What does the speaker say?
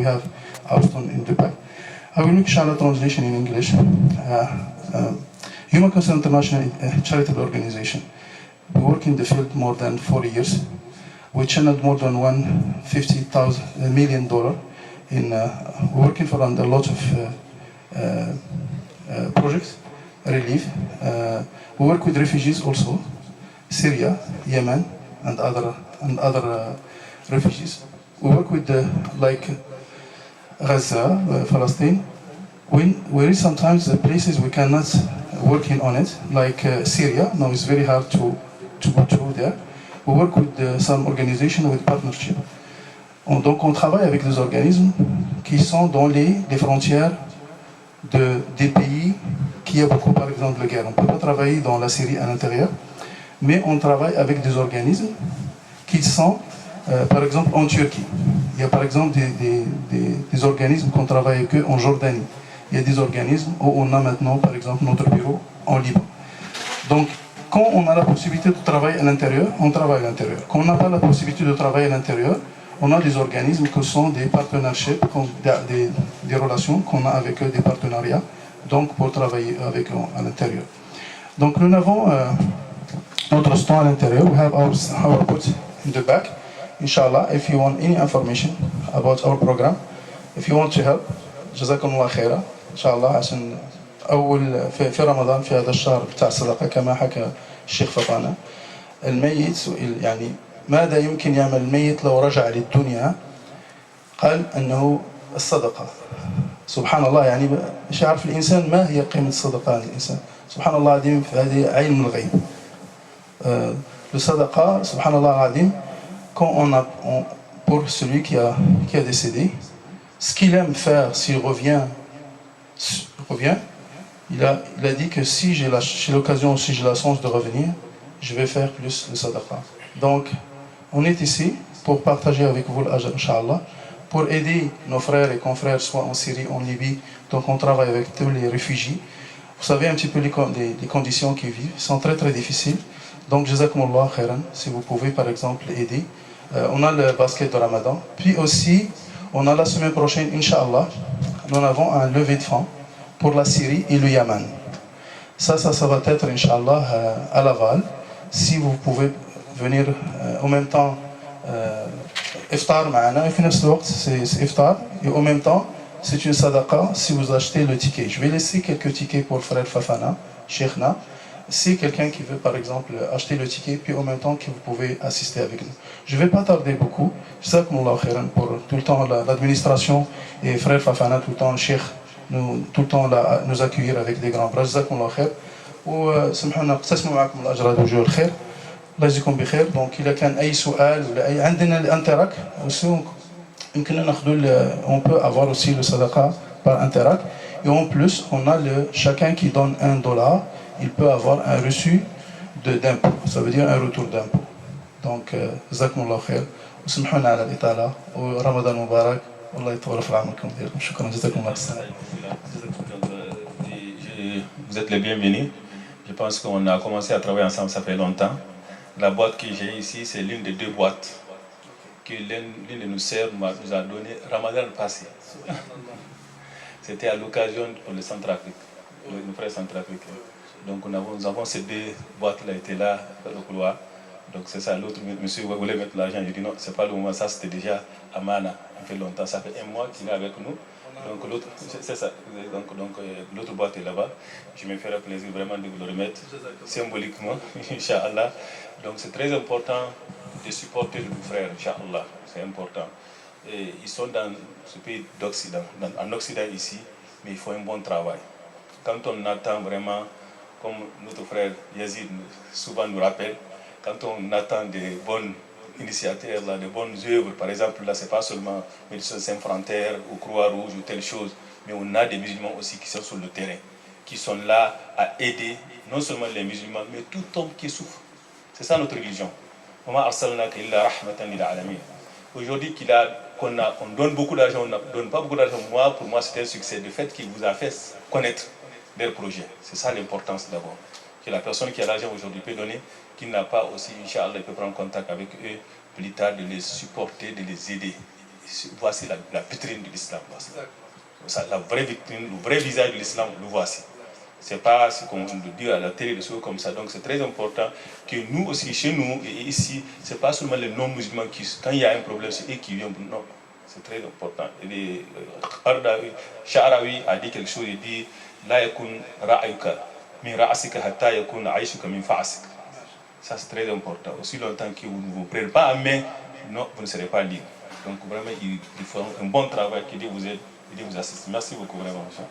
we have Austin in the back. I will make inshallah translation in English. Human Concern International charitable organization. We work in the field more than 40 years. We channeled more than $150 million in working for a lot of projects, relief. We work with refugees also, Syria, Yemen, and other refugees. We work with like Gaza, Palestine. We reach sometimes the places we cannot work on it, like Syria. Now it's very hard to go through there. We work with some organizations with partnership. Donc on travaille avec des organismes qui sont dans les frontières des pays qui a beaucoup, par exemple, de guerre. On ne peut pas travailler dans la Syrie à l'intérieur, mais on travaille avec des organismes qui sont, par exemple, en Turquie. Il y a par exemple des organismes qu'on travaille avec eux en Jordanie. Il y a des organismes où on a maintenant, par exemple, notre bureau en Liban. Donc, quand on a la possibilité de travailler à l'intérieur, on travaille à l'intérieur. Quand on n'a pas la possibilité de travailler à l'intérieur, on a des organismes qui sont des partnerships, des relations qu'on a avec eux, des partenariats, donc pour travailler avec eux à l'intérieur. Donc nous avons notre stand à l'intérieur. We have our booth in the back. Inshallah, if you want any information about our program, if you want to help, جزاكم الله خيرا إن شاء الله. عشان أول في رمضان في هذا الشهر بتاع الصدقة كما حكى الشيخ فطانة، الميت سئل يعني ماذا يمكن يعمل الميت لو رجع للدنيا؟ قال أنه الصدقة. سبحان الله، يعني مش عارف الإنسان ما هي قيمة الصدقة الإنسان. سبحان الله العظيم، هذه علم الغيب. الصدقة سبحان الله العظيم، pour celui qui a décédé, ce qu'il aime faire s'il revient, il a dit que si j'ai l'occasion, si j'ai la chance de revenir, je vais faire plus de sadaqa. Donc, on est ici pour partager avec vous l'ajr, Inch'Allah, pour aider nos frères et confrères, soit en Syrie, en Libye. Donc, on travaille avec tous les réfugiés. Vous savez un petit peu les conditions qu'ils vivent, sont très très difficiles. Donc, jazakumullah khairan, si vous pouvez par exemple aider. On a le basket de Ramadan. Puis aussi, on a la semaine prochaine, Inch'Allah, nous avons un levée de fonds pour la Syrie et le Yémen. Ça va être, Inch'Allah, à Laval. Si vous pouvez venir en même temps, iftar معنا, et في نفس الوقت c'est iftar, et en même temps, c'est une sadaqa si vous achetez le ticket. Je vais laisser quelques tickets pour frère Fafana, Cheikhna. Si quelqu'un qui veut par exemple acheter le ticket, puis en même temps que vous pouvez assister avec nous. Je ne vais pas tarder beaucoup. Jazakumullah khairan pour tout le temps l'administration et frère Fafana, tout le temps le Cheikh, tout le temps nous accueillir avec des grands bras. Jazakumullah khair. وسمحونا نقتسموا معكم الاجر هذا وجوه الخير. الله يجزيكم بخير. دونك اذا كان اي سؤال ولا اي عندنا الانتراك يمكننا ناخذوا on peut avoir aussi le sadaqa par interac, et en plus on a chacun qui donne $1, il peut avoir un reçu d'impôt, ça veut dire un retour d'impôt. Donc jazakumullah khair وسمحونا على الاطاله ورمضان مبارك والله يطول في عمركم ديالكم. شكرا جزاكم الله خير. Vous êtes les bienvenus. Je pense qu'on a commencé à travailler ensemble, ça fait longtemps. La boîte que j'ai ici, c'est l'une des deux boîtes que l'une de nos sœurs nous a donné Ramadan passé. C'était à l'occasion pour le Centrafrique, nos frères centrafricains. Donc nous avons ces deux boîtes-là étaient là au couloir. Donc c'est ça, l'autre monsieur voulait mettre l'argent. Je dis non, c'est pas le moment, ça c'était déjà à Mana, ça fait longtemps, ça fait un mois qu'il est avec nous. Donc l'autre, c'est ça, donc l'autre boîte est là-bas. Je me ferai plaisir vraiment de vous le remettre symboliquement, Inch'Allah. Donc c'est très important de supporter nos frères, Inch'Allah, c'est important. Et ils sont dans ce pays d'Occident, en Occident ici, mais il faut un bon travail. Quand on attend vraiment, comme notre frère Yazid souvent nous rappelle, quand on attend des bonnes initiateurs, là, de bonnes œuvres, par exemple, là, c'est pas seulement Médecins Sans Frontières ou Croix-Rouge ou telle chose, mais on a des musulmans aussi qui sont sur le terrain, qui sont là à aider non seulement les musulmans, mais tout homme qui souffre. C'est ça notre religion. Aujourd'hui, on donne beaucoup d'argent, on ne donne pas beaucoup d'argent. Pour moi, c'est un succès. Le fait qu'il vous a fait connaître leurs projets. C'est ça l'importance d'abord. Que la personne qui a l'argent aujourd'hui peut donner, qui n'a pas aussi, Inch'Allah, il peut prendre contact avec eux plus tard, de les supporter, de les aider. voici la vitrine de l'islam. La vraie vitrine, le vrai visage de l'islam, le voici. C'est pas ce qu'on dit à la télé, des choses comme ça. Donc c'est très important que nous aussi, chez nous et ici, c'est pas seulement les non-musulmans qui, quand il y a un problème, c'est eux qui viennent. Non, c'est très important. Sha'arawi a dit quelque chose, il dit La yakun ra'ayuka min ra'asika hatta yakun aishuka min fa'asik. Ça c'est très important. Aussi longtemps que vous ne vous prenez pas en main, non, vous ne serez pas libre. Donc vraiment, il faut un bon travail qui Dieu vous aide, qui Dieu vous assiste. Merci beaucoup vraiment, monsieur.